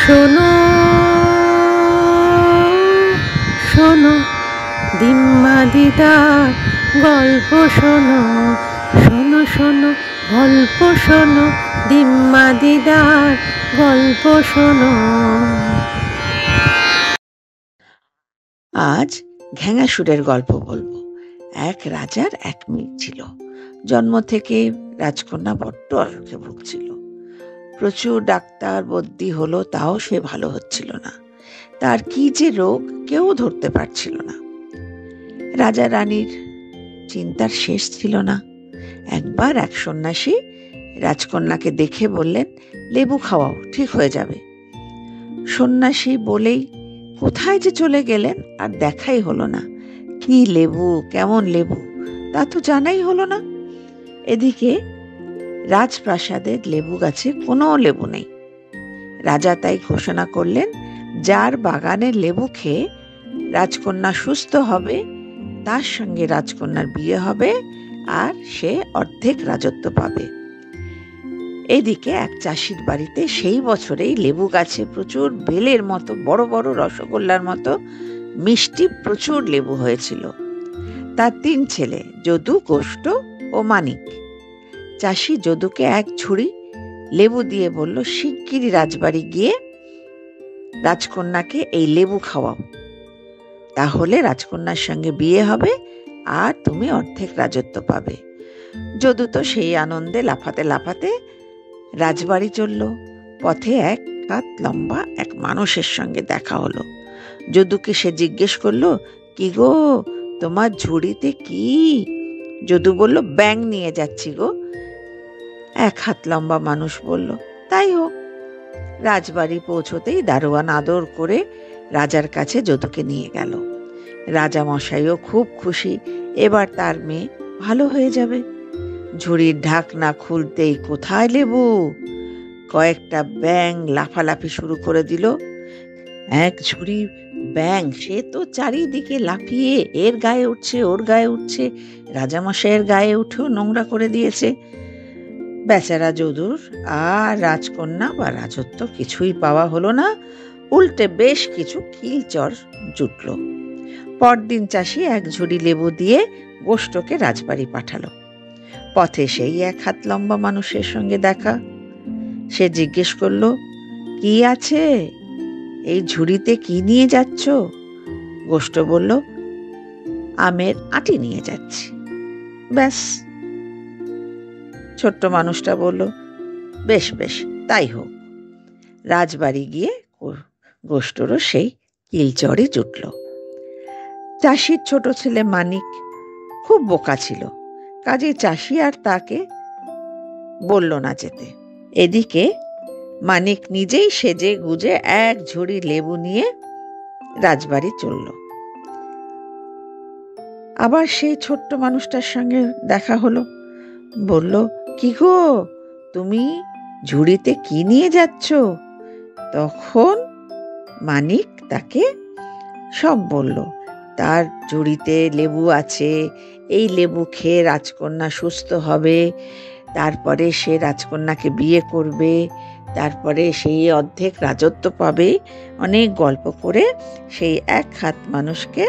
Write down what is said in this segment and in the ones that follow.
শোনো শোনো দিম্মা দিদার গল্প শোনো, শোনো শোনো গল্প শোনো, দিম্মা দিদার গল্প শোনো। আজ ঘেঙাসুরের গল্প বলবো। এক রাজার এক মেয়ে ছিল। জন্ম থেকে রাজকন্যা বড্ড অসুখে ভুগছিল। প্রচুর ডাক্তার বদ্যি হলো, তাও সে ভালো হচ্ছিল না। তার কি যে রোগ কেউ ধরতে পারছিল না। রাজা রানীর চিন্তার শেষ ছিল না। একবার এক সন্ন্যাসী রাজকন্যাকে দেখে বললেন, লেবু খাওয়াও, ঠিক হয়ে যাবে। সন্ন্যাসী বলেই কোথায় যে চলে গেলেন, আর দেখাই হলো না। কি লেবু, কেমন লেবু, তা তো জানাই হলো না। এদিকে রাজপ্রাসাদের লেবু গাছে কোনো লেবু নেই। রাজা তাই ঘোষণা করলেন, যার বাগানের লেবু খেয়ে রাজকন্যা সুস্থ হবে, তার সঙ্গে রাজকন্যার বিয়ে হবে, আর সে অর্ধেক রাজত্ব পাবে। এদিকে এক চাষির বাড়িতে সেই বছরেই লেবু গাছে প্রচুর বেলের মতো বড় বড় রসগোল্লার মতো মিষ্টি প্রচুর লেবু হয়েছিল। তার 3 ছেলে, যদু, গোষ্ঠ ও মানিক। চাষি যদুকে এক ঝুড়ি লেবু দিয়ে বলল, শিগগিরই রাজবাড়ি গিয়ে রাজকন্যাকে এই লেবু খাওয়াও, তাহলে রাজকন্যার সঙ্গে বিয়ে হবে আর তুমি অর্ধেক রাজত্ব পাবে। যদু তো সেই আনন্দে লাফাতে লাফাতে রাজবাড়ি চলল। পথে 1 হাত লম্বা এক মানুষের সঙ্গে দেখা হলো। যদুকে সে জিজ্ঞেস করলো, কি গো, তোমার ঝুড়িতে কি? যদু বলল, ব্যাঙ নিয়ে যাচ্ছি গো। 1 হাত লম্বা মানুষ বলল, তাই হোক। রাজবাড়ি পৌঁছতেই দারোয়ান আদর করে রাজার কাছে যদুকে নিয়ে গেল। রাজা মশাইও খুব খুশি, এবার তার মেয়ে ভালো হয়ে যাবে। ঝুড়ির ঢাকনা খুলতেই কোথায় লেবু! কয়েকটা ব্যাঙ লাফালাফি শুরু করে দিল। এক ঝুড়ি ব্যাঙ, সে তো চারিদিকে লাফিয়ে এর গায়ে উঠছে, ওর গায়ে উঠছে, রাজামশাইয়ের গায়ে উঠেও নোংরা করে দিয়েছে। বেচারা যদুর আর রাজকন্যা বা রাজত্ব কিছুই পাওয়া হলো না, উল্টে বেশ কিছু কিলচর জুটল। পরদিন চাষি এক ঝুড়ি লেবু দিয়ে গোষ্ঠকে রাজবাড়ি পাঠালো। পথে সেই 1 হাত লম্বা মানুষের সঙ্গে দেখা। সে জিজ্ঞেস করলো, কি আছে এই ঝুড়িতে, কি নিয়ে যাচ্ছ? গোষ্ঠ বলল, আমের আটি নিয়ে যাচ্ছি। ব্যাস। ছোট্ট মানুষটা বলল, বেশ বেশ, তাই হোক। রাজবাড়ি গিয়ে গোষ্ঠরও সেই কিলচরই জুটল। চাষির ছোট ছেলে মানিক খুব বোকা ছিল, কাজে চাষি আর তাকে বলল না যেতে। এদিকে মানিক নিজেই সেজে গুজে এক ঝুড়ি লেবু নিয়ে রাজবাড়ি চলল। আবার সেই ছোট্ট মানুষটার সঙ্গে দেখা হলো। বলল, কি গো, তুমি ঝুড়িতে কি নিয়ে যাচ্ছ? তখন মানিক তাকে সব বলল। তার ঝুড়িতে লেবু আছে, এই লেবু খেয়ে রাজকন্যা সুস্থ হবে, তারপরে সে রাজকন্যাকে বিয়ে করবে, তারপরে সেই অর্ধেক রাজত্ব পাবে। অনেক গল্প করে সেই 1 হাত মানুষকে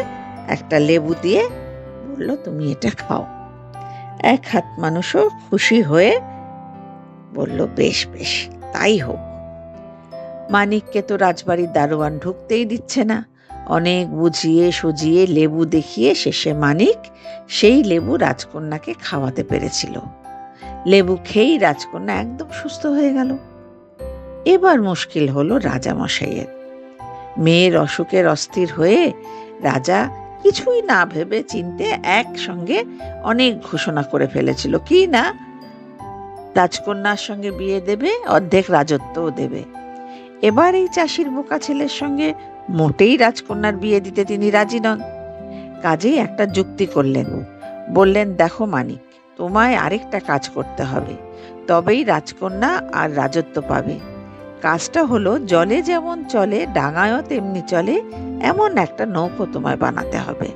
একটা লেবু দিয়ে বলল, তুমি এটা খাও। 1 হাত মানুষও খুশি হয়ে বলল, বেশ বেশ, তাই হোক। মানিককে তো রাজবাড়ির দারোয়ান ঢুকতেই দিচ্ছে না। অনেক বুঝিয়ে সুজিয়ে লেবু দেখিয়ে শেষে মানিক সেই লেবু রাজকন্যাকে খাওয়াতে পেরেছিল। লেবু খেয়েই রাজকন্যা একদম সুস্থ হয়ে গেল। এবার মুশকিল হলো রাজামশাইয়ের। মেয়ের অসুখের অস্থির হয়ে রাজা কিছুই না ভেবে চিনতে একসঙ্গে অনেক ঘোষণা করে ফেলেছিল। কি না, রাজকন্যার সঙ্গে বিয়ে দেবে, অর্ধেক রাজত্বও দেবে। এবার এই চাষির বোকা ছেলের সঙ্গে মোটেই রাজকন্যার বিয়ে দিতে তিনি রাজি নন। কাজেই একটা যুক্তি করলেন। বললেন, দেখো মানিক, তোমায় আরেকটা কাজ করতে হবে, তবেই রাজকন্যা আর রাজত্ব পাবে। কাজটা হলো, জলে যেমন চলে ডাঙায়ও তেমনি চলে এমন একটা নৌকো তোমায় বানাতে হবে।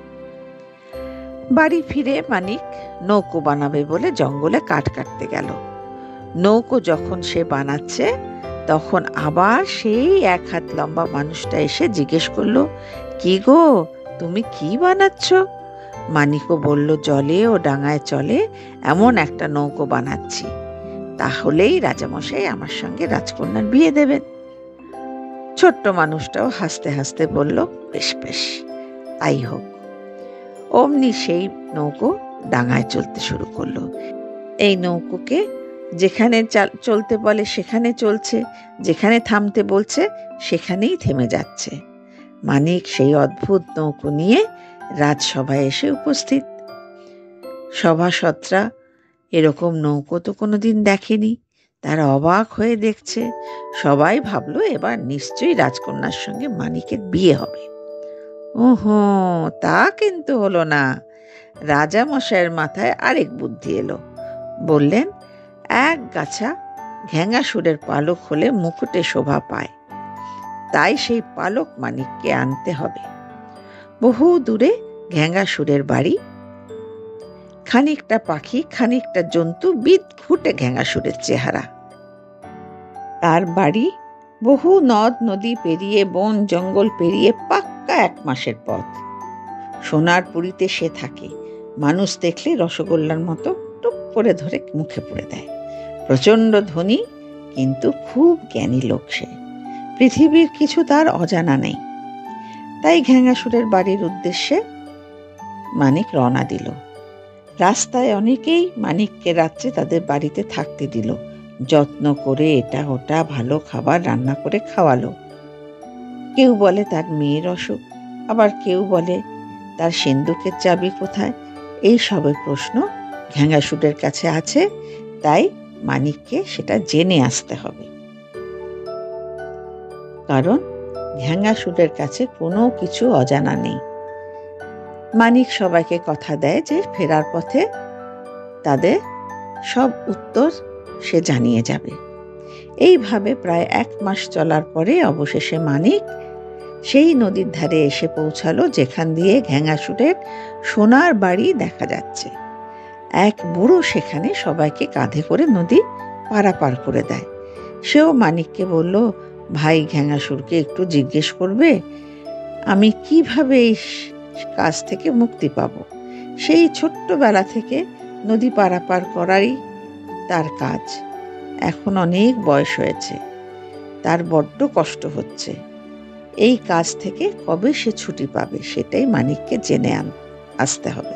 বাড়ি ফিরে মানিক নৌকো বানাবে বলে জঙ্গলে কাঠ কাটতে গেল। নৌকো যখন সে বানাচ্ছে, তখন আবার সেই 1 হাত লম্বা মানুষটা এসে জিজ্ঞেস করলো, কি গো, তুমি কি বানাচ্ছ? মানিকও বলল, জলে ও ডাঙায় চলে এমন একটা নৌকো বানাচ্ছি, তাহলেই রাজামশাই আমার সঙ্গে রাজকন্যার বিয়ে দেবেন। ছোট্ট মানুষটাও হাসতে হাসতে বলল, বেশ বেশ, তাই হোক। অমনি সেই নৌকো ডাঙায় চলতে শুরু করলো। এই নৌকোকে যেখানে চলতে বলে সেখানে চলছে, যেখানে থামতে বলছে সেখানেই থেমে যাচ্ছে। মানিক সেই অদ্ভুত নৌকো নিয়ে রাজসভায় এসে উপস্থিত। সভাসদরা এরকম নৌকো তো কোনোদিন দেখেনি। তারা অবাক হয়ে দেখছে। সবাই ভাবলো এবার নিশ্চয়ই রাজকন্যার সঙ্গে মানিকের বিয়ে হবে। ওহো, তা কিন্তু হলো না। রাজামশাইয়ের মাথায় আরেক বুদ্ধি এলো। বললেন, এক গাছা ঘেঙাসুরের পালক হলে মুকুটে শোভা পায়, তাই সেই পালক মানিককে আনতে হবে। বহু দূরে ঘেঙাসুরের বাড়ি। খানিকটা পাখি, খানিকটা জন্তু, বিদঘুটে ঘেঙাসুরের চেহারা। তার বাড়ি বহু নদ নদী পেরিয়ে, বন জঙ্গল পেরিয়ে পাক্কা 1 মাসের পথ। সোনার পুরীতে সে থাকে। মানুষ দেখলে রসগোল্লার মতো টুপ করে ধরে মুখে পুরে দেয়। প্রচণ্ড ধনী, কিন্তু খুব জ্ঞানী লোক সে। পৃথিবীর কিছু তার অজানা নেই। তাই ঘেঙাসুরের বাড়ির উদ্দেশ্যে মানিক রওনা দিল। রাস্তায় অনেকেই মানিককে রাত্রে তাদের বাড়িতে থাকতে দিল। যত্ন করে এটা ওটা ভালো খাবার রান্না করে খাওয়ালো। কেউ বলে তার মেয়ের অসুখ, আবার কেউ বলে তার সিন্দুকের চাবি কোথায়। এই সবের প্রশ্ন ঘেঙাসুরের কাছে আছে, তাই মানিককে সেটা জেনে আসতে হবে। কারণ ঘেঙাসুরের কাছে কোনো কিছু অজানা নেই। মানিক সবাইকে কথা দেয় যে ফেরার পথে তাদের সব উত্তর সে জানিয়ে যাবে। এইভাবে প্রায় 1 মাস চলার পরে অবশেষে মানিক সেই নদীর ধারে এসে পৌঁছালো যেখান দিয়ে ঘেঙাসুরের সোনার বাড়ি দেখা যাচ্ছে। এক বুড়ো সেখানে সবাইকে কাঁধে করে নদী পারাপার করে দেয়। সেও মানিককে বলল, ভাই ঘেঙাসুরকে একটু জিজ্ঞেস করবে আমি কিভাবে এই কাজ থেকে মুক্তি পাব। সেই ছোট্টবেলা থেকে নদী পারাপার করারই তার কাজ। এখন অনেক বয়স হয়েছে, তার বড্ড কষ্ট হচ্ছে। এই কাজ থেকে কবে সে ছুটি পাবে সেটাই মানিককে জেনে আসতে হবে।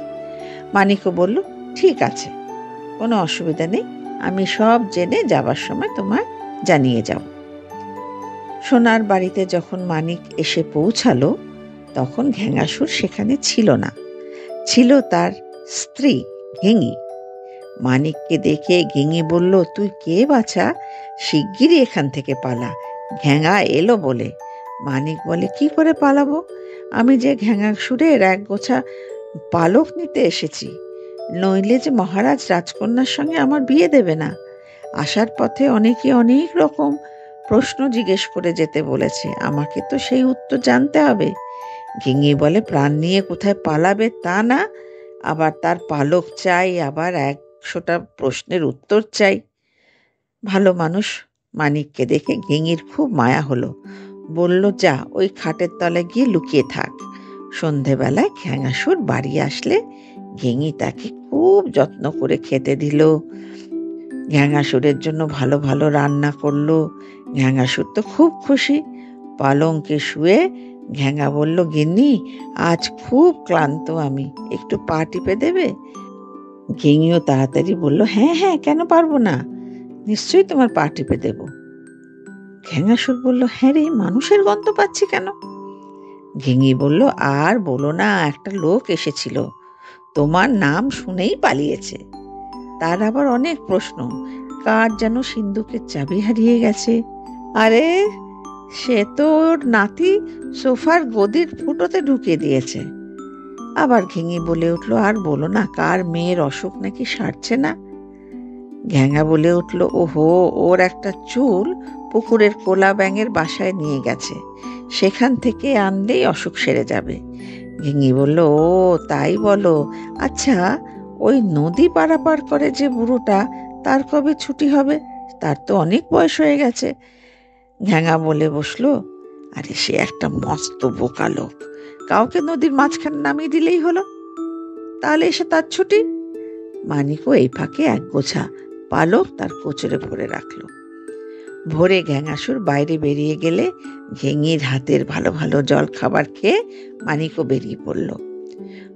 মানিকও বলল, ঠিক আছে, কোনো অসুবিধা নেই, আমি সব জেনে যাবার সময় তোমায় জানিয়ে যাব। সোনার বাড়িতে যখন মানিক এসে পৌঁছালো তখন ঘেঙাসুর সেখানে ছিল না, ছিল তার স্ত্রী ঘেঙি। মানিককে দেখে ঘেঙি বলল, তুই কে বাছা, শিগগিরই এখান থেকে পালা, ঘেঙা এলো বলে। মানিক বলে, কি করে পালাবো, আমি যে ঘেঙাসুরের 1 গোছা পালক নিতে এসেছি, নইলে যে মহারাজ রাজকন্যার সঙ্গে আমার বিয়ে দেবে না। আসার পথে অনেকে অনেক রকম প্রশ্ন জিজ্ঞেস করে যেতে বলেছে, আমাকে তো সেই উত্তর জানতে হবে। ঘেঙি বলে, প্রাণ নিয়ে কোথায় পালাবে তা না, আবার তার পালক চাই, আবার 100টা প্রশ্নের উত্তর চাই। ভালো মানুষ মানিককে দেখে ঘেঙির খুব মায়া হলো। বলল, যা ওই খাটের তলায় গিয়ে লুকিয়ে থাক। সন্ধেবেলায় ঘেঙাসুর বাড়ি আসলে ঘেঙি তাকে খুব যত্ন করে খেতে দিল। ঘেঙাসুরের জন্য ভালো ভালো রান্না করলো। ঘেঙাসুর তো খুব খুশি। পালঙ্কে শুয়ে ঘেঙা বলল, গিন্নি, আজ খুব ক্লান্ত আমি, একটু পা টিপে দেবে? ঘেঙিও তাড়াতাড়ি বলল, হ্যাঁ হ্যাঁ, কেন পারবো না, নিশ্চয়ই তোমার পা টিপে দেব। ঘেঙাসুর বলল, হ্যাঁ রে, মানুষের গন্ধ পাচ্ছি কেন? ঘেঙি বলল, আর বলো না, একটা লোক এসেছিল, তোমার নাম শুনেই পালিয়েছে। তার আবার অনেক প্রশ্ন, কার যেন সিন্দুকের চাবি হারিয়ে গেছে। আরে সে তো ওর নাতি সোফার গদির ফুটোতে ঢুকিয়ে দিয়েছে। আবার ঘেঙি বলে উঠলো, আর বলো না, কার মেয়ের অসুখ নাকি সারছে না। ঘেঙা বলে উঠলো, ওহো, ওর একটা চুল পুকুরের কোলা ব্যাঙের বাসায় নিয়ে গেছে, সেখান থেকে আনলেই অসুখ সেরে যাবে। ঘেঙি বলল, ও তাই বলো, আচ্ছা ওই নদী পারাপার করে যে বুড়োটা, তার কবে ছুটি হবে? তার তো অনেক বয়স হয়ে গেছে। ঘ্যাঙা বলে বসলো, আরে সে একটা মস্ত বোকা লোক, কাউকে নদীর মাঝখানে নামিয়ে দিলেই হলো, তাহলে এসে তার ছুটি। মানিকও এই ফাঁকে এক গোছা পালক তার কোচরে ভরে রাখলো। ভোরে ঘ্যাঙাসুর বাইরে বেরিয়ে গেলে ঘেঙির হাতের ভালো ভালো জল খাবার খেয়ে মানিকও বেরিয়ে পড়ল।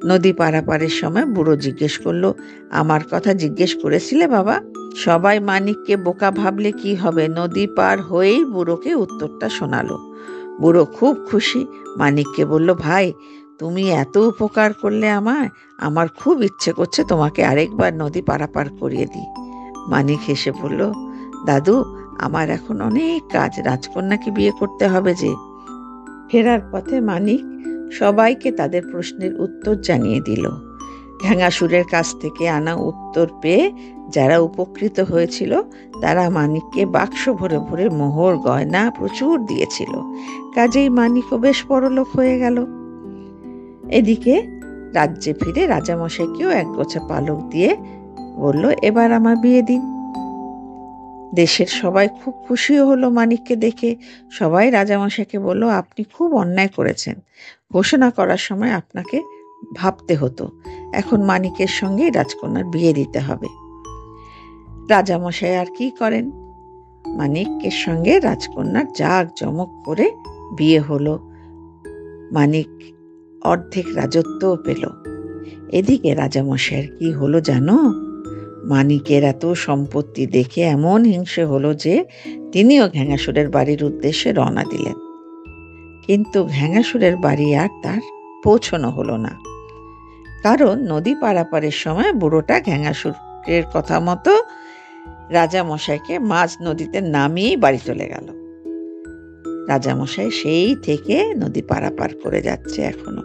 নদী পারাপারের সময় বুড়ো জিজ্ঞেস করলো, আমার কথা জিজ্ঞেস করেছিলে বাবা? সবাই মানিককে বোকা ভাবলে কি হবে? নদী পার হয়েই বুড়োকে উত্তরটা শোনালো। বুড়ো খুব খুশি, মানিককে বলল, ভাই তুমি এত উপকার করলে আমায়, আমার খুব ইচ্ছে করছে তোমাকে আরেকবার নদী পারাপার করিয়ে দিই। মানিক হেসে বলল, দাদু আমার এখন অনেক কাজ, রাজকন্যাকে বিয়ে করতে হবে যে। ফেরার পথে মানিক সবাইকে তাদের প্রশ্নের উত্তর জানিয়ে দিল। ঘ্যাঙাসুরের কাছ থেকে আনা উত্তর পেয়ে যারা উপকৃত হয়েছিল তারা মানিককে বাক্স ভরে ভরে মোহর গয়না প্রচুর দিয়েছিল। কাজেই মানিকও বেশ বড়লোক হয়ে গেল। এদিকে রাজ্যে ফিরে রাজামশাইকেও এক গোছা পালক দিয়ে বলল, এবার আমার বিয়ে দিন। দেশের সবাই খুব খুশিও হলো মানিককে দেখে। সবাই রাজামশাইকে বলল, আপনি খুব অন্যায় করেছেন, ঘোষণা করার সময় আপনাকে ভাবতে হতো, এখন মানিকের সঙ্গে রাজকন্যার বিয়ে দিতে হবে। রাজামশাই আর কি করেন, মানিকের সঙ্গে রাজকন্যার জাঁকজমক করে বিয়ে হলো। মানিক অর্ধেক রাজত্বও পেল। এদিকে রাজামশাইয়ের কি হলো জানো? মানিকের এত সম্পত্তি দেখে এমন হিংসে হলো যে তিনিও ঘ্যাঙাসুরের বাড়ির উদ্দেশ্যে রওনা দিলেন। কিন্তু ঘ্যাঙাসুরের বাড়ি আর তার পৌঁছানো হলো না, কারণ নদী পারাপারের সময় বুড়োটা ঘ্যাঙাসুরের কথা মতো রাজামশাইকে মাঝ নদীতে নামিয়েই বাড়ি চলে গেল। রাজামশাই সেই থেকে নদী পারাপার করে যাচ্ছে এখনো।